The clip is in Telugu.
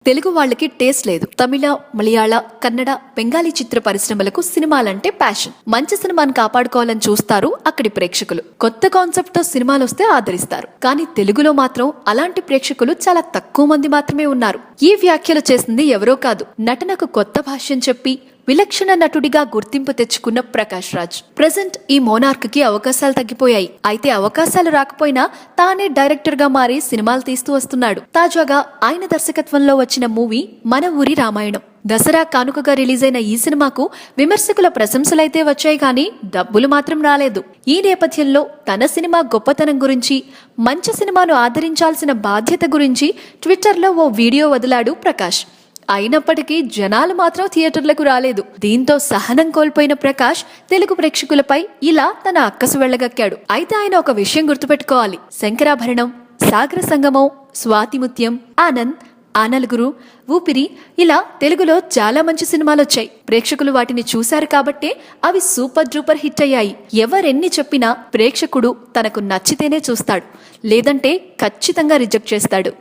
తెలుగు వాళ్ళకి టేస్ట్ లేదు. తమిళ, మలయాళ, కన్నడ, బెంగాలీ చిత్ర పరిశ్రమలకు సినిమాలంటే ప్యాషన్. మంచి సినిమాని కాపాడుకోవాలని చూస్తారు అక్కడి ప్రేక్షకులు. కొత్త కాన్సెప్ట్ తో సినిమాలు వస్తే ఆదరిస్తారు. కానీ తెలుగులో మాత్రం అలాంటి ప్రేక్షకులు చాలా తక్కువ మంది మాత్రమే ఉన్నారు. ఈ వ్యాఖ్యలు చేసింది ఎవరో కాదు, నటనకు కొత్త భాష్యం చెప్పి విలక్షణ నటుడిగా గుర్తింపు తెచ్చుకున్న ప్రకాష్ రాజ్. ప్రెజెంట్ ఈ మోనార్క్ కి అవకాశాలు తగ్గిపోయాయి. అయితే అవకాశాలు రాకపోయినా తానే డైరెక్టర్ గా మారి సినిమాలు తీస్తూ వస్తున్నాడు. తాజాగా ఆయన దర్శకత్వంలో వచ్చిన మూవీ మన ఊరి రామాయణం. దసరా కానుకగా రిలీజ్ అయిన ఈ సినిమాకు విమర్శకుల ప్రశంసలైతే వచ్చాయి, కానీ డబ్బులు మాత్రం రాలేదు. ఈ నేపథ్యంలో తన సినిమా గొప్పతనం గురించి, మంచి సినిమాను ఆదరించాల్సిన బాధ్యత గురించి ట్విట్టర్లో ఓ వీడియో వదిలాడు ప్రకాష్. అయినప్పటికీ జనాలు మాత్రం థియేటర్లకు రాలేదు. దీంతో సహనం కోల్పోయిన ప్రకాష్ తెలుగు ప్రేక్షకులపై ఇలా తన అక్కసు వెళ్లగక్కాడు. అయితే ఆయన ఒక విషయం గుర్తుపెట్టుకోవాలి. శంకరాభరణం, సాగర సంగమం, స్వాతిముత్యం, ఆనంద్, ఆనలుగురు, ఊపిరి ఇలా తెలుగులో చాలా మంచి సినిమాలు వచ్చాయి. ప్రేక్షకులు వాటిని చూశారు కాబట్టే అవి సూపర్ డూపర్ హిట్ అయ్యాయి. ఎవరెన్ని చెప్పినా ప్రేక్షకుడు తనకు నచ్చితేనే చూస్తాడు, లేదంటే ఖచ్చితంగా రిజెక్ట్ చేస్తాడు.